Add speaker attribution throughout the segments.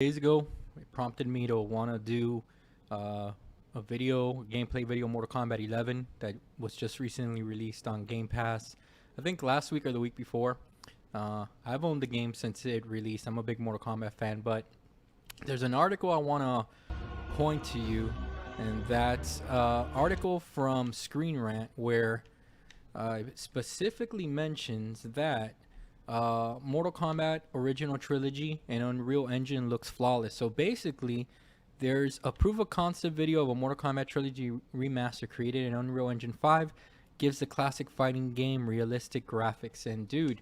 Speaker 1: Days ago, it prompted me to want to do a gameplay video, Mortal Kombat 11, that was just recently released on Game Pass. I think last week or the week before. I've owned the game since it released. I'm a big Mortal Kombat fan, but there's an article I want to point to you, and that's article from Screen Rant where it specifically mentions that Mortal Kombat Original Trilogy and Unreal Engine looks flawless. So basically, there's a proof of concept video of a Mortal Kombat Trilogy Remaster created in Unreal Engine 5. Gives the classic fighting game realistic graphics. And dude,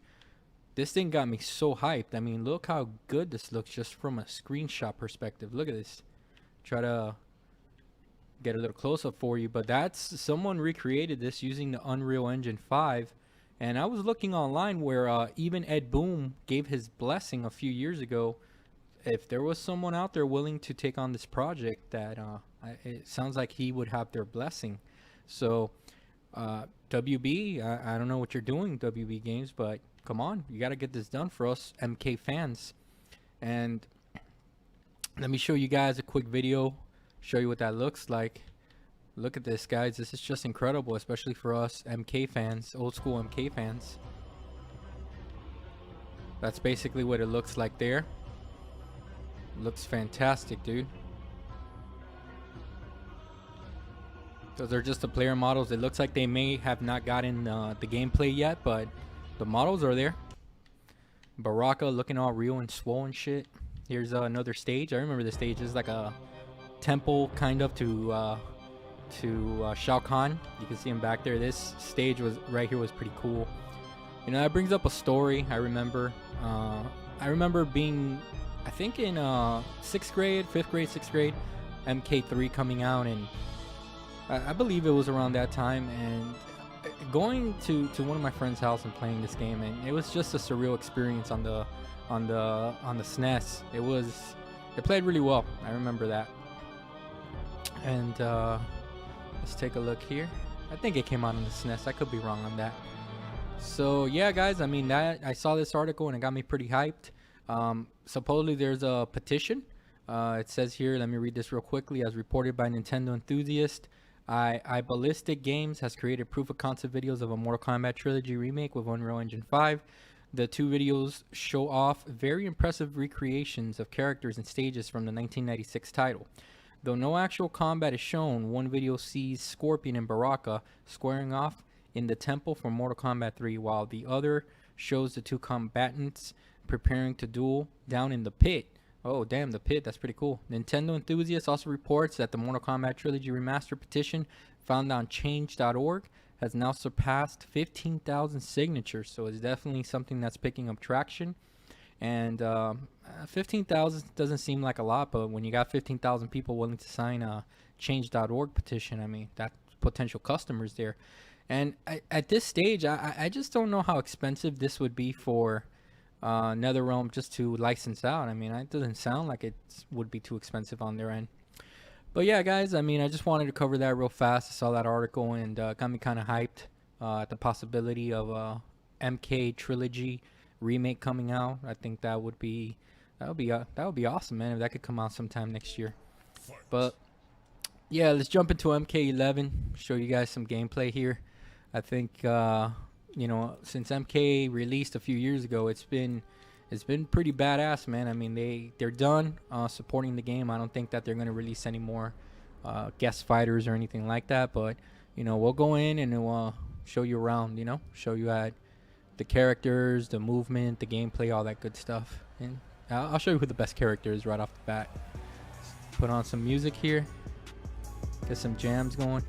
Speaker 1: this thing got me so hyped. I mean, look how good this looks just from a screenshot perspective. Look at this. Try to get a little close up for you, but that's someone recreated this using the Unreal Engine 5. And I was looking online where even Ed Boon gave his blessing a few years ago. If there was someone out there willing to take on this project, that it sounds like he would have their blessing. So WB, I don't know what you're doing, WB Games, but come on, you got to get this done for us MK fans. And let me show you guys a quick video, show you what that looks like. Look at this, guys. This is just incredible, especially for us MK fans, old school MK fans. That's basically what it looks like there. Looks fantastic, dude. Those are just the player models. It looks like they may have not gotten the gameplay yet, but the models are there. Baraka looking all real and swollen shit. Here's another stage. I remember the stage is like a temple kind of to Shao Kahn. You can see him back there. This stage was right here was pretty cool. You know, that brings up a story. I remember being, I think in 6th grade, 5th grade, 6th grade, MK3 coming out, and I believe it was around that time, and going to one of my friend's house and playing this game, and it was just a surreal experience on the SNES. It played really well. I remember that. And let's take a look here. I think it came out on the SNES. I could be wrong on that. So yeah, guys, I mean, I saw this article and it got me pretty hyped. Supposedly there's a petition. It says here, let me read this real quickly. As reported by Nintendo enthusiast, Ballistic Games has created proof of concept videos of a Mortal Kombat Trilogy remake with Unreal Engine 5. The two videos show off very impressive recreations of characters and stages from the 1996 title. Though no actual combat is shown, one video sees Scorpion and Baraka squaring off in the temple for Mortal Kombat 3, while the other shows the two combatants preparing to duel down in the pit. Oh, damn, the pit. That's pretty cool. Nintendo enthusiast also reports that the Mortal Kombat Trilogy Remaster petition found on change.org has now surpassed 15,000 signatures. So it's definitely something that's picking up traction. And 15,000 doesn't seem like a lot, but when you got 15,000 people willing to sign a change.org petition, I mean, that's potential customers there. And at this stage, I just don't know how expensive this would be for NetherRealm just to license out. I mean, it doesn't sound like it would be too expensive on their end. But yeah, guys, I mean, I just wanted to cover that real fast. I saw that article and got me kind of hyped at the possibility of MK Trilogy remake coming out. I think that would be awesome, man, if that could come out sometime next year. But yeah, let's jump into MK11, show you guys some gameplay here. I think you know, since MK released a few years ago, it's been pretty badass, man. I mean, they're done supporting the game. I don't think that they're going to release any more guest fighters or anything like that, but you know, we'll go in and we'll show you around, you know, show you at the characters, the movement, the gameplay, all that good stuff. And I'll show you who the best character is right off the bat. Put on some music here, get some jams going.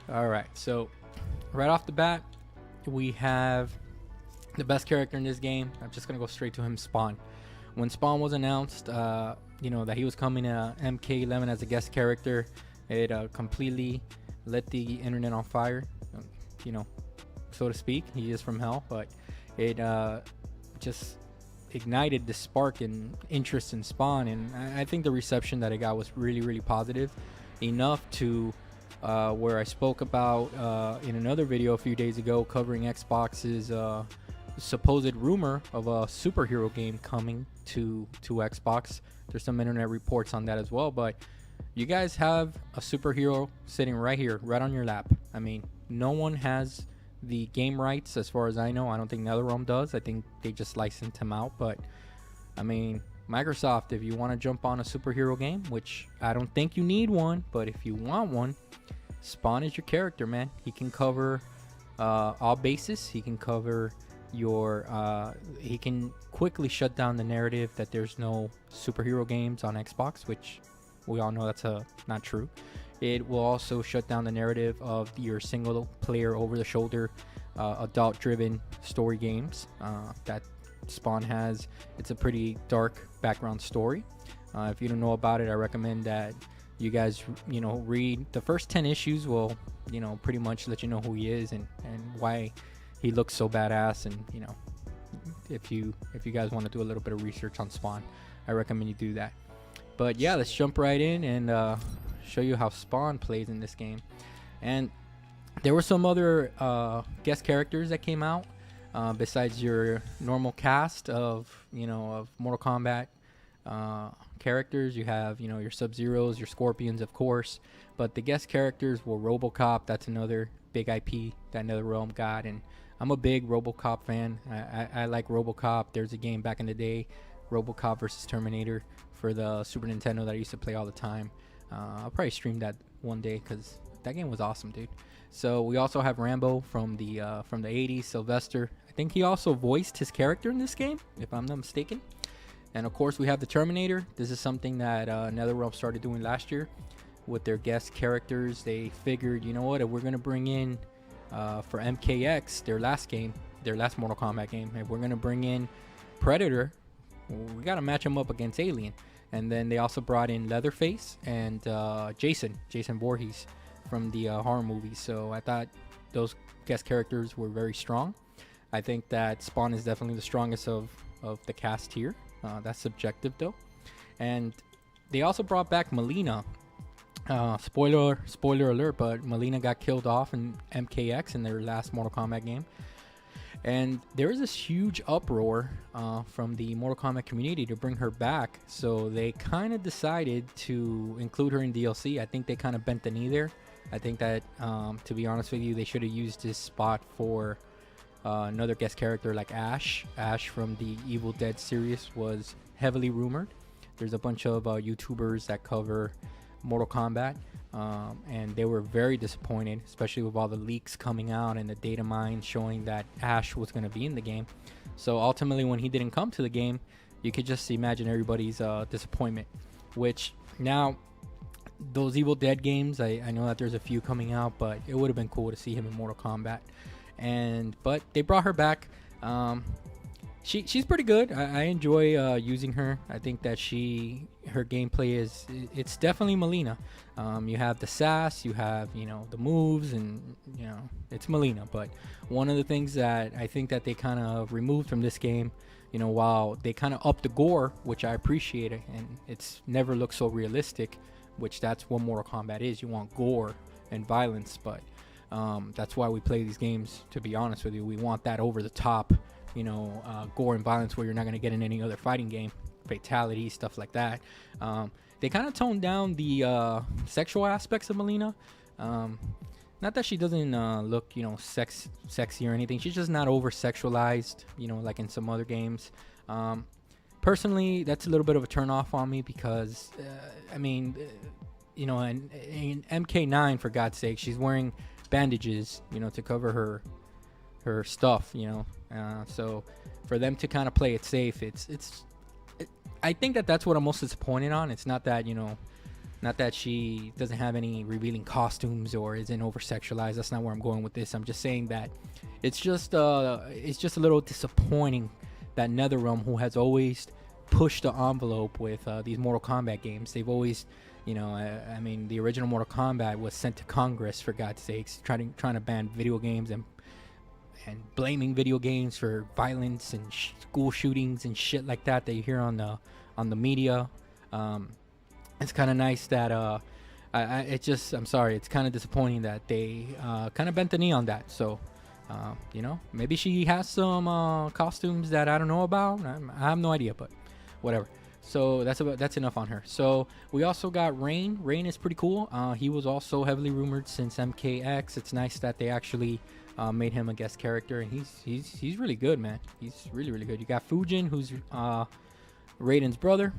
Speaker 1: All right, so right off the bat, we have the best character in this game. I'm just gonna go straight to him, Spawn. When Spawn was announced, you know, that he was coming to MK11 as a guest character, it completely lit the internet on fire, you know, so to speak. He is from hell, but it just ignited the spark and interest in Spawn, and I think the reception that it got was really, really positive, enough to where I spoke about in another video a few days ago covering Xbox's supposed rumor of a superhero game coming to Xbox. There's some internet reports on that as well, but you guys have a superhero sitting right here, right on your lap. I mean, no one has the game rights as far as I know. I don't think NetherRealm does. I think they just licensed him out, but I mean, Microsoft, if you want to jump on a superhero game, which I don't think you need one, but if you want one, Spawn is your character, man. He can cover all bases. He can cover he can quickly shut down the narrative that there's no superhero games on Xbox, which we all know that's not true. It will also shut down the narrative of your single player over the shoulder adult driven story games that Spawn has. It's a pretty dark background story. If you don't know about it, I recommend that you guys read the first 10 issues. Will pretty much let you know who he is and why he looks so badass. And if you guys want to do a little bit of research on Spawn, I recommend you do that. But yeah, let's jump right in and show you how Spawn plays in this game. And there were some other guest characters that came out besides your normal cast of Mortal Kombat characters. You have your Sub-Zeros, your Scorpions, of course, but the guest characters were RoboCop. That's another big IP that NetherRealm got, and I'm a big RoboCop fan. I like RoboCop. There's a game back in the day, RoboCop versus Terminator, for the Super Nintendo that I used to play all the time. I'll probably stream that one day because that game was awesome, dude. So we also have Rambo from the 80s, Sylvester. I think he also voiced his character in this game, if I'm not mistaken. And of course we have the Terminator. This is something that NetherRealm started doing last year with their guest characters. They figured, you know what, if we're gonna bring in for MKX, their last Mortal Kombat game, if we're gonna bring in Predator, we gotta match him up against Alien. And then they also brought in Leatherface and Jason Voorhees from the horror movies. So I thought those guest characters were very strong. I think that Spawn is definitely the strongest of the cast here. That's subjective though. And they also brought back Melina. Spoiler alert, but Melina got killed off in MKX in their last Mortal Kombat game. And there is this huge uproar from the Mortal Kombat community to bring her back. So they kind of decided to include her in DLC. I think they kind of bent the knee there. I think that, to be honest with you, they should have used this spot for another guest character like Ash. Ash from the Evil Dead series was heavily rumored. There's a bunch of YouTubers that cover Mortal Kombat. And they were very disappointed, especially with all the leaks coming out and the data mine showing that Ash was going to be in the game. So ultimately, when he didn't come to the game, you could just imagine everybody's disappointment. Which now, those Evil Dead games, I know that there's a few coming out, but it would have been cool to see him in Mortal Kombat. But they brought her back. She's pretty good. I enjoy using her. I think that her gameplay it's definitely Melina. You have the sass, you have the moves, and it's Melina. But one of the things that I think that they kind of removed from this game, while they kind of upped the gore, which I appreciate it, and it's never looked so realistic, which that's what Mortal Kombat is. You want gore and violence, but that's why we play these games. To be honest with you, we want that over the top. Gore and violence where you're not going to get in any other fighting game. Fatality, stuff like that. They kind of toned down the sexual aspects of Melina. Not that she doesn't look, sexy or anything. She's just not over sexualized, like in some other games. Personally, that's a little bit of a turn off on me because, in MK9, for God's sake, she's wearing bandages, to cover her stuff, so for them to kind of play it safe, I think that's what I'm most disappointed on. It's not that not that she doesn't have any revealing costumes or isn't over sexualized. That's not where I'm going with this. I'm just saying that it's just a little disappointing that NetherRealm, who has always pushed the envelope with these Mortal Kombat games, they've always the original Mortal Kombat was sent to Congress, for God's sakes, trying to ban video games and blaming video games for violence and school shootings and shit like that you hear on the media. It's kind of nice that I'm sorry, it's kind of disappointing that they kind of bent the knee on that. So You know, maybe she has some costumes that I don't know about. I have no idea, but whatever. So that's enough on her. So we also got Rain. Rain is pretty cool. He was also heavily rumored since MKX. It's nice that they actually made him a guest character, and he's really good, man. He's really good. You got Fujin, who's Raiden's brother.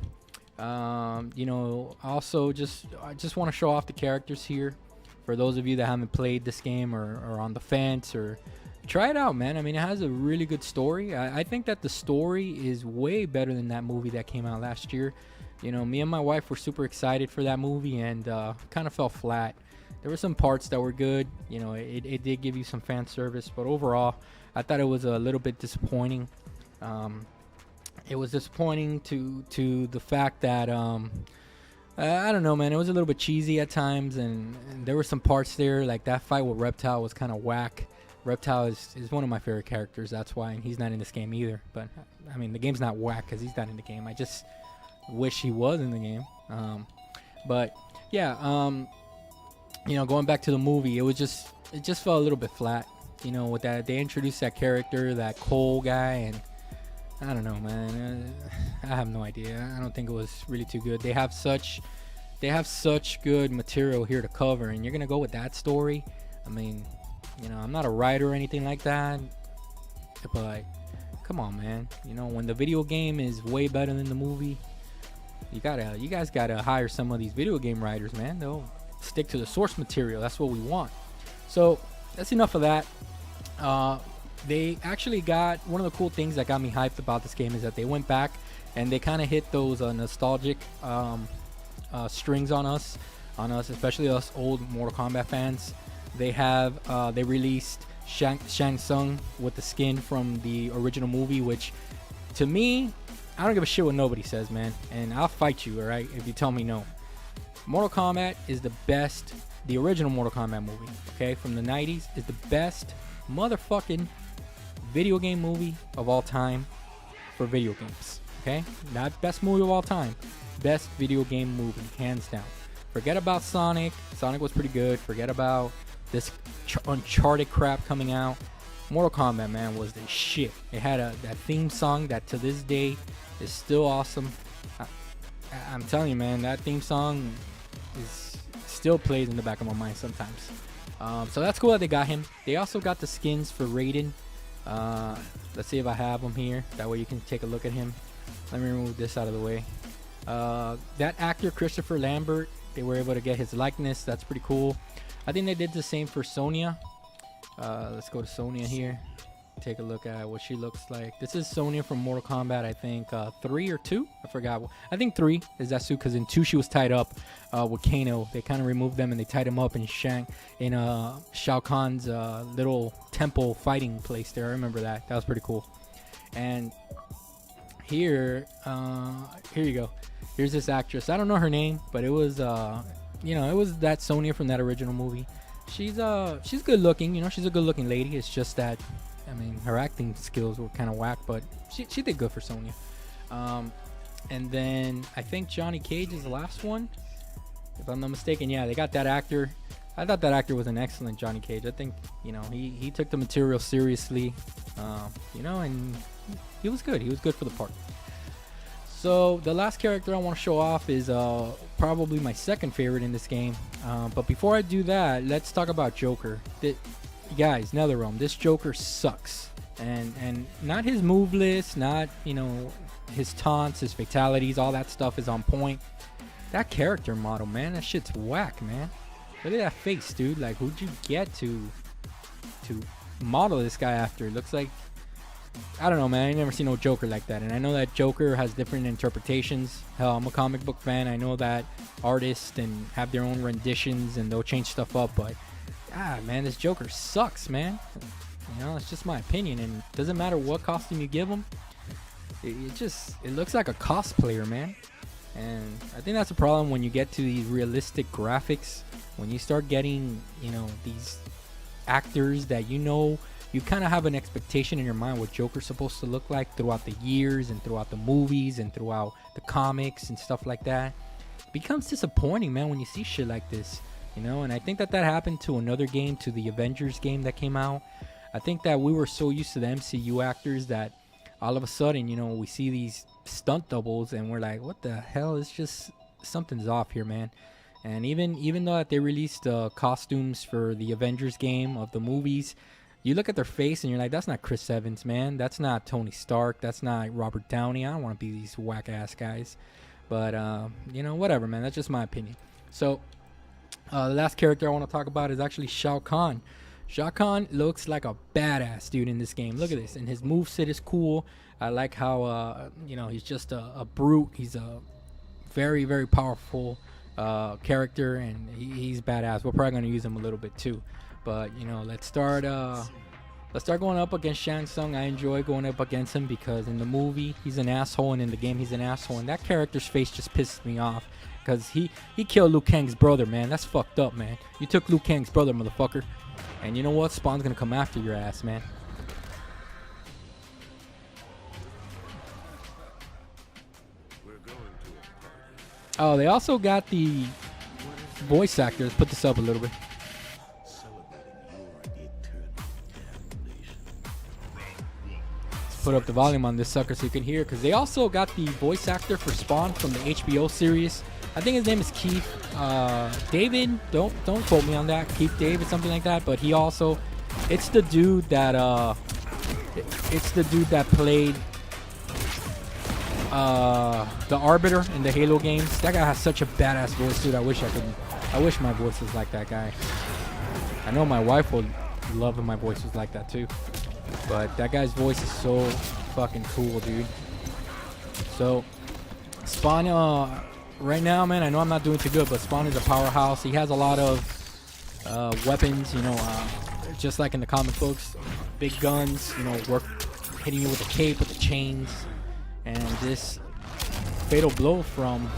Speaker 1: You know, also I just want to show off the characters here for those of you that haven't played this game or on the fence, or try it out, man. I mean, it has a really good story. I think that the story is way better than that movie that came out last year. You know, me and my wife were super excited for that movie, and kind of fell flat. There were some parts that were good. You know, it did give you some fan service, but overall, I thought it was a little bit disappointing. It was disappointing to the fact that I don't know, man. It was a little bit cheesy at times, and there were some parts there, like that fight with Reptile was kind of whack. Reptile is one of my favorite characters. That's why, and he's not in this game either. But I mean, the game's not whack because he's not in the game. I just wish he was in the game. But yeah, you know, going back to the movie, it just felt a little bit flat. You know, with that, they introduced that character, that Cole guy, and I don't know, man. I have no idea. I don't think it was really too good. They have such good material here to cover, and you're gonna go with that story. I mean, you know, I'm not a writer or anything like that, but come on, man. You know, when the video game is way better than the movie, you guys gotta hire some of these video game writers, man. They'll stick to the source material. That's what we want. So that's enough of that. They actually got one of the cool things that got me hyped about this game is that they went back and they kind of hit those nostalgic strings on us, especially us old Mortal Kombat fans. They released Shang Tsung with the skin from the original movie, which to me, I don't give a shit what nobody says, man, and I'll fight you, all right, if you tell me no. Mortal Kombat is the original Mortal Kombat movie, okay, from the 90s, is the best motherfucking video game movie of all time for video games, okay? Not best movie of all time, best video game movie, hands down. Forget about Sonic. Sonic was pretty good. Forget about this Uncharted crap coming out. Mortal Kombat, man, was the shit. It had that theme song that to this day is still awesome. I'm telling you, man, that theme song is still plays in the back of my mind sometimes. So that's cool that they got him. They also got the skins for Raiden. Let's see if I have them here. That way you can take a look at him. Let me remove this out of the way. That actor, Christopher Lambert, they were able to get his likeness. That's pretty cool. I think they did the same for Sonya. Let's go to Sonya here. Take a look at what she looks like. This is Sonya from Mortal Kombat, I think 3 or 2. I forgot. I think 3 is that suit, because in 2 she was tied up with Kano. They kind of removed them and they tied him up in Shao Kahn's little temple fighting place there. I remember that. That was pretty cool. And here you go. Here's this actress. I don't know her name, but it was it was that Sonya from that original movie. She's good looking. You know, she's a good looking lady. It's just that, I mean, her acting skills were kind of whack, but she did good for Sonya. And then I think Johnny Cage is the last one, if I'm not mistaken. Yeah, they got that actor. I thought that actor was an excellent Johnny Cage. I think, you know, he took the material seriously, and he was good. He was good for the part. So the last character I want to show off is probably my second favorite in this game. But before I do that, let's talk about Joker. Guys, NetherRealm, this Joker sucks. And not his move list, not, his taunts, his fatalities, all that stuff is on point. That character model, man, that shit's whack, man. Look at that face, dude. Like, who'd you get to model this guy after? It looks like, I don't know, man. I never seen no Joker like that. And I know that Joker has different interpretations. Hell, I'm a comic book fan. I know that artists and have their own renditions and they'll change stuff up. But, man, this Joker sucks, man. It's just my opinion. And it doesn't matter what costume you give him. It looks like a cosplayer, man. And I think that's a problem when you get to these realistic graphics. When you start getting, these actors that you kind of have an expectation in your mind what Joker's supposed to look like throughout the years and throughout the movies and throughout the comics and stuff like that. It becomes disappointing, man, when you see shit like this, and I think that happened to another game, to the Avengers game that came out. I think that we were so used to the MCU actors that all of a sudden, you know, we see these stunt doubles and we're like, what the hell? It's just something's off here, man. And even though that they released costumes for the Avengers game of the movies, you look at their face and you're like, that's not Chris Evans, man. That's not Tony Stark. That's not Robert Downey. I don't want to be these whack ass guys. But you know, whatever, man. That's just my opinion. So the last character I want to talk about is actually Shao Kahn. Shao Kahn looks like a badass dude in this game. Look at this, and his moveset is cool. I like how you know, he's just a brute. He's a very, very powerful character, and he's badass. We're probably gonna use him a little bit too. But you know, let's start going up against Shang Tsung. I enjoy going up against him because in the movie he's an asshole, and in the game he's an asshole. And that character's face just pisses me off because he killed Liu Kang's brother, man. That's fucked up, man. You took Liu Kang's brother, motherfucker. And you know what? Spawn's gonna come after your ass, man. Oh, they also got the voice actors. Put this up a little bit. Let's put up the volume on this sucker so you can hear, because they also got the voice actor for Spawn from the HBO series. I think his name is Keith David. Don't quote me on that. Keith David, something like that. But he also, it's the dude that played the Arbiter in the Halo games. That guy has such a badass voice, dude. I wish my voice was like that guy. I know my wife would love if my voice was like that too. But that guy's voice is so fucking cool, dude. So Spawn, right now, man, I know I'm not doing too good, but Spawn is a powerhouse. He has a lot of weapons, you know, just like in the comic books. Big guns, you know, hitting you with the cape, with the chains. And this fatal blow from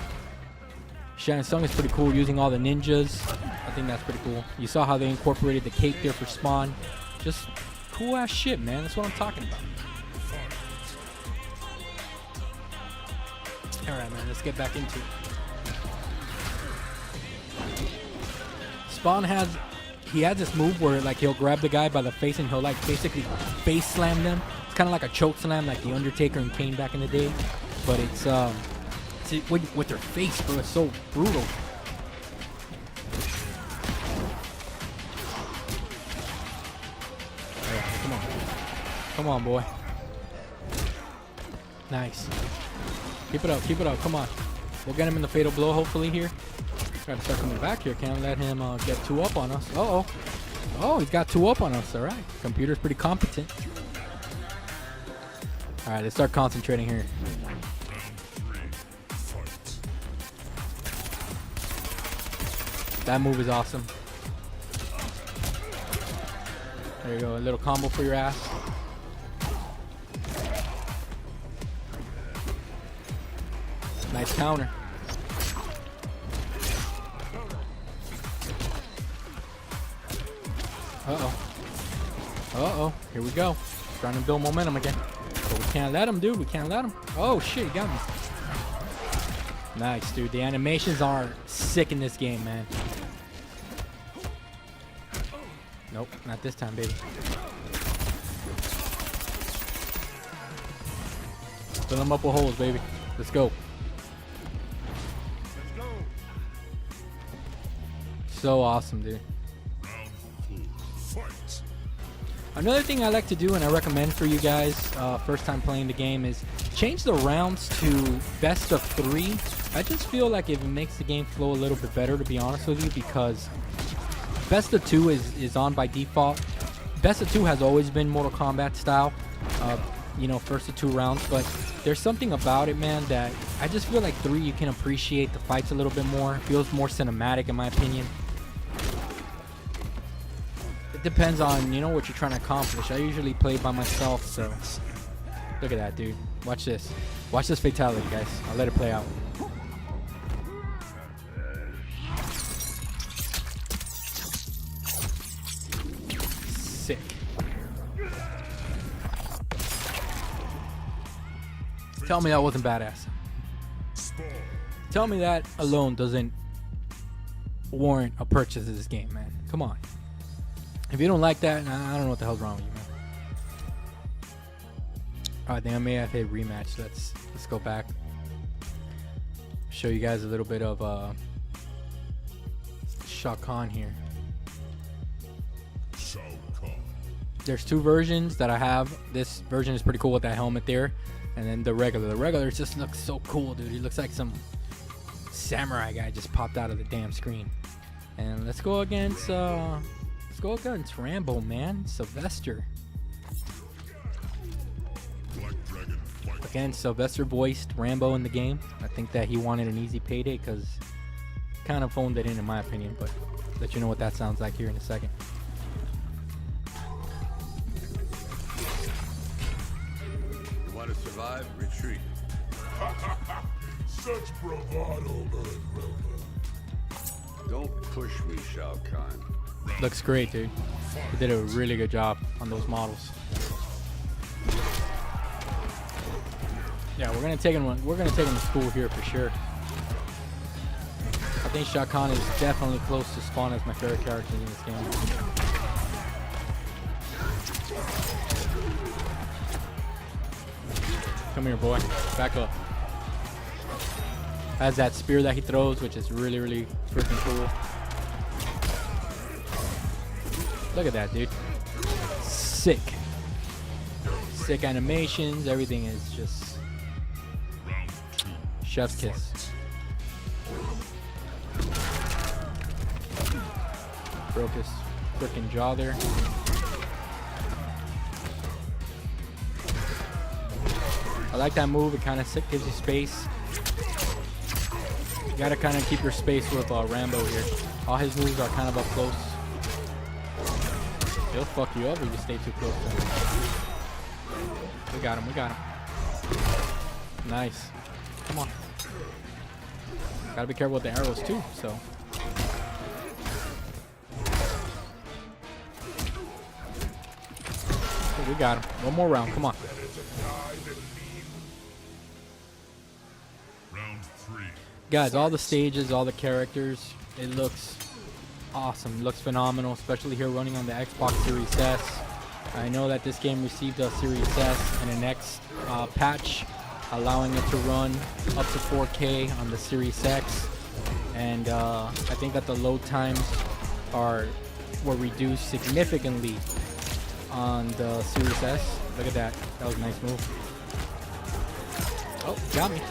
Speaker 1: Shang Tsung is pretty cool, using all the ninjas. I think that's pretty cool. You saw how they incorporated the cape there for Spawn. Just cool ass shit, man. That's what I'm talking about. Alright, man, let's get back into it. Spawn has this move where like he'll grab the guy by the face and he'll like basically face slam them. It's kind of like a choke slam, like the Undertaker and Kane back in the day, but it's with their face, bro. It's so brutal. Right, come on, boy. Nice. Keep it up. Come on. We'll get him in the fatal blow hopefully here. Try to start coming back here. Can't let him get 2 up on us. Uh-oh. Oh, he's got 2 up on us. All right. Computer's pretty competent. All right, let's start concentrating here. That move is awesome. There you go. A little combo for your ass. Nice counter. Uh-oh. Here we go. Trying to build momentum again. But we can't let him, dude. We can't let him. Oh, shit. He got me. Nice, dude. The animations are sick in this game, man. Nope. Not this time, baby. Fill them up with holes, baby. Let's go. So awesome, dude. Another thing I like to do and I recommend for you guys first time playing the game is change the rounds to best of 3. I just feel like it makes the game flow a little bit better, to be honest with you, because best of 2 is on by default. Best of 2 has always been Mortal Kombat style, you know, first of 2 rounds, but there's something about it, man, that I just feel like 3 you can appreciate the fights a little bit more. It feels more cinematic in my opinion. It depends on, you know, what you're trying to accomplish. I usually play by myself, so look at that, dude. Watch this. Watch this fatality, guys. I'll let it play out. Sick. Tell me that wasn't badass. Tell me that alone doesn't warrant a purchase of this game, man. Come on. If you don't like that, I don't know what the hell's wrong with you, man. Alright, then I may have hit rematch. Let's go back. Show you guys a little bit of Shao Kahn here.
Speaker 2: Shao Kahn.
Speaker 1: There's two versions that I have. This version is pretty cool with that helmet there, and then the regular. The regular just looks so cool, dude. He looks like some samurai guy just popped out of the damn screen. And let's go against Rambo, man. Sylvester. Again, Sylvester voiced Rambo in the game. I think that he wanted an easy payday because kind of phoned it in my opinion, but let you know what that sounds like here in a second.
Speaker 3: You want to survive? Retreat.
Speaker 2: Such bravado, Earth.
Speaker 3: Don't push me, Shao Kahn.
Speaker 1: Looks great, dude. He did a really good job on those models. Yeah, we're gonna take him to school here for sure. I think Shao Kahn is definitely close to Spawn as my favorite character in this game. Come here, boy. Back up. Has that spear that he throws, which is really, really freaking cool. Look at that, dude. Sick. Sick animations. Everything is just chef's kiss. Broke his freaking jaw there. I like that move. It kind of gives you space. You gotta kind of keep your space with Rambo here. All his moves are kind of up close. He'll fuck you up if you stay too close to him. We got him. We got him. Nice. Come on. Gotta be careful with the arrows too, so. Okay, we got him. One more round, come on.
Speaker 2: Round 3.
Speaker 1: Guys, all the stages, all the characters, it looks awesome. It looks phenomenal, especially here running on the Xbox Series S. I know that this game received a Series S and an X patch, allowing it to run up to 4K on the Series X, and I think that the load times were reduced significantly on the Series S. Look at that. That was a nice move. Oh, got me.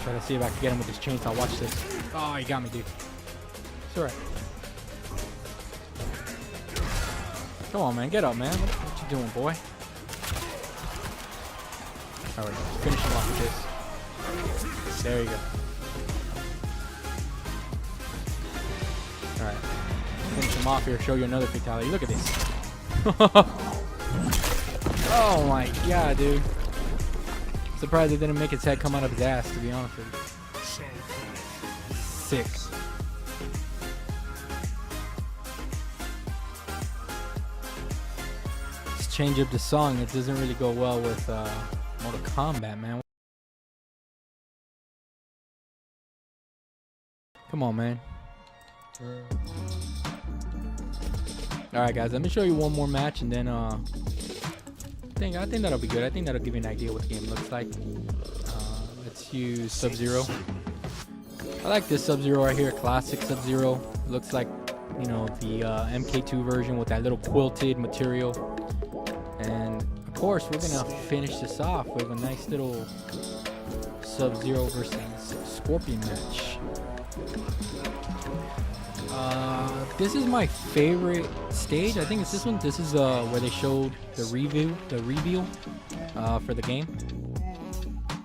Speaker 1: Try to see if I can get him with this chainsaw. Watch this. Oh, he got me, dude. It's alright. Come on, man. Get up, man. What you doing, boy? Alright, finish him off with this. There you go. Alright. Finish him off here. Show you another fatality. Look at this. Oh my god, dude. Surprised it didn't make its head come out of his ass, to be honest with you. Sick. Let's change up the song. It doesn't really go well with Mortal Kombat, man. Come on, man. Alright, guys. Let me show you one more match, and then I think that'll be good. I think that'll give you an idea what the game looks like. Let's use Subzero. I like this Subzero right here, classic Subzero. Looks like, you know, the MK2 version with that little quilted material. And of course, we're gonna finish this off with a nice little Subzero versus Scorpion match. This is my favorite stage. I think it's this one. This is where they showed the reveal for the game,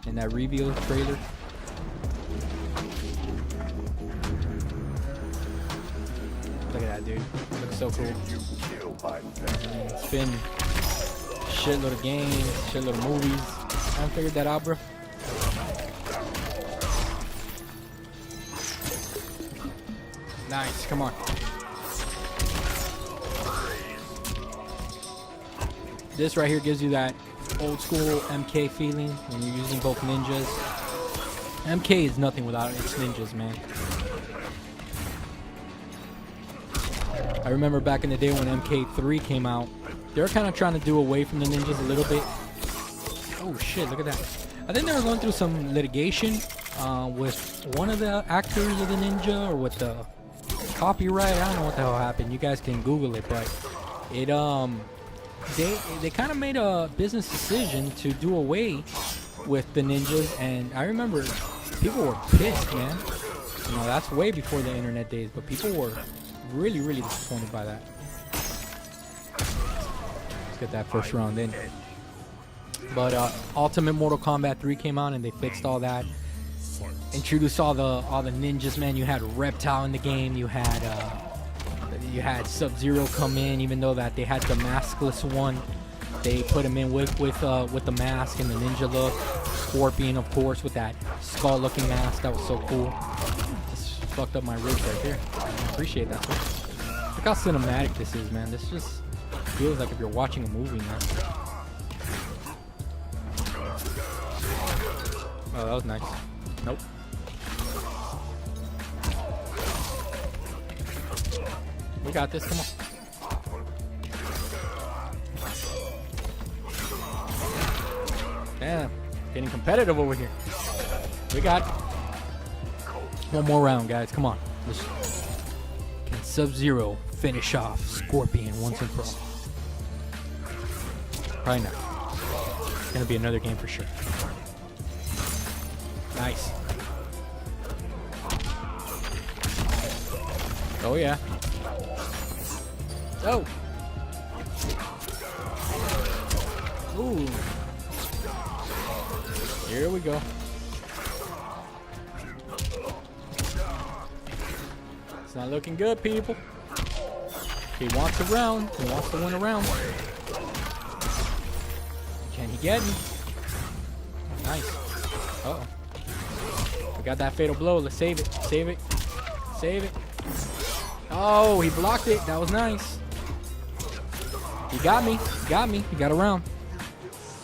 Speaker 1: in that reveal trailer. Look at that, dude. Looks so cool. It's been shitload of games, shitload of movies. I haven't figured that out, bro. Nice, come on. This right here gives you that old school MK feeling when you're using both ninjas. MK is nothing without its ninjas, man. I remember back in the day when MK3 came out, they were kind of trying to do away from the ninjas a little bit. Oh shit, look at that. I think they were going through some litigation with one of the actors of the ninja, or with the copyright. I don't know what the hell happened. You guys can Google it, but it they kind of made a business decision to do away with the ninjas, and I remember people were pissed, man. You know, that's way before the internet days, but people were really, really disappointed by that. Let's get that first round in. But Ultimate Mortal Kombat 3 came out, and they fixed all that. Introduced all the ninjas, man. You had Reptile in the game. You had Subzero come in, even though that they had the maskless one. They put him in with the mask and the ninja look. Scorpion, of course, with that skull-looking mask. That was so cool. Just fucked up my ribs right there. I appreciate that. Look how cinematic this is, man. This just feels like if you're watching a movie, man. Oh, that was nice. Nope. We got this. Come on. Damn. Getting competitive over here. We got one more round, guys. Come on. Can Subzero finish off Scorpion once and for all? Probably not. It's going to be another game for sure. Nice. Oh, yeah. Oh. Ooh. Here we go. It's not looking good, people. He wants a round. He wants to win a round. Can he get me? Nice. Uh-oh. We got that fatal blow. Let's save it. Save it. Save it. Oh, he blocked it. That was nice. He got me. He got me. He got a round.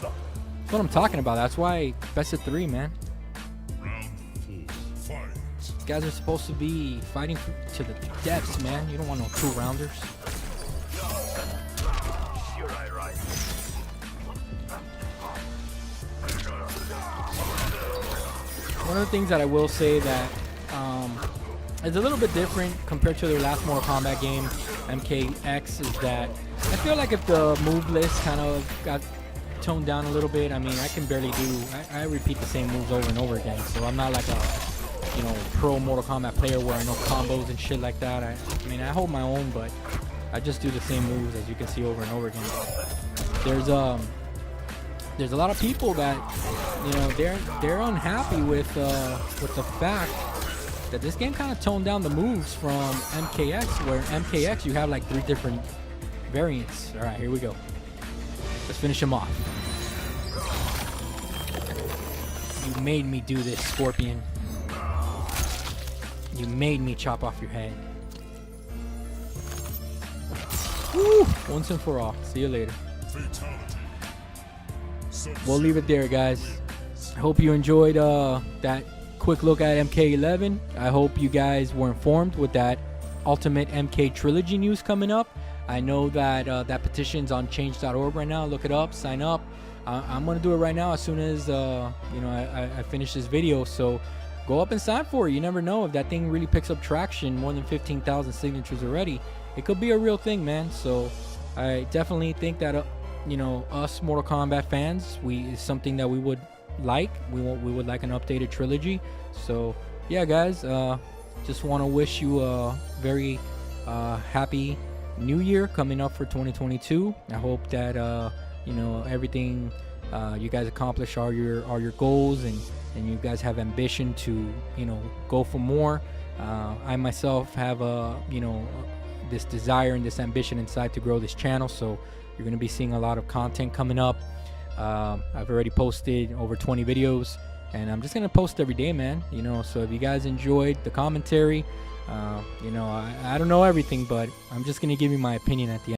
Speaker 1: That's what I'm talking about. That's why best of 3, man.
Speaker 2: Round 4, fight.
Speaker 1: These guys are supposed to be fighting to the depths, man. You don't want no 2-rounders. One of the things that I will say that is a little bit different compared to their last Mortal Kombat game, MKX, is that I feel like if the move list kind of got toned down a little bit, I mean, I can barely do, I repeat the same moves over and over again, so I'm not like a, you know, pro Mortal Kombat player where I know combos and shit like that. I mean, I hold my own, but I just do the same moves, as you can see, over and over again. There's a lot of people that, you know, they're unhappy with the fact that this game kind of toned down the moves from MKX, where MKX you have like 3 different variants. All right, here we go. Let's finish him off. You made me do this, Scorpion. You made me chop off your head. Woo! Once and for all. See you later.
Speaker 2: Fatality.
Speaker 1: We'll leave it there, guys. I hope you enjoyed that quick look at MK11. I hope you guys were informed with that Ultimate MK Trilogy news coming up. I know that that petition's on change.org right now. Look it up, sign up. I'm gonna do it right now as soon as you know, I finish this video. So go up and sign for it. You never know, if that thing really picks up traction, more than 15,000 signatures already, it could be a real thing, man. So I definitely think that you know, us Mortal Kombat fans, is something that we would like. We would like an updated trilogy. So yeah, guys, just want to wish you a very happy new year coming up for 2022. I hope that you know, everything you guys accomplish all your goals, and you guys have ambition to, you know, go for more. I myself have you know, this desire and this ambition inside to grow this channel, so you're going to be seeing a lot of content coming up. I've already posted over 20 videos, and I'm just going to post every day, man. You know, so if you guys enjoyed the commentary, you know, I don't know everything, but I'm just going to give you my opinion at the end.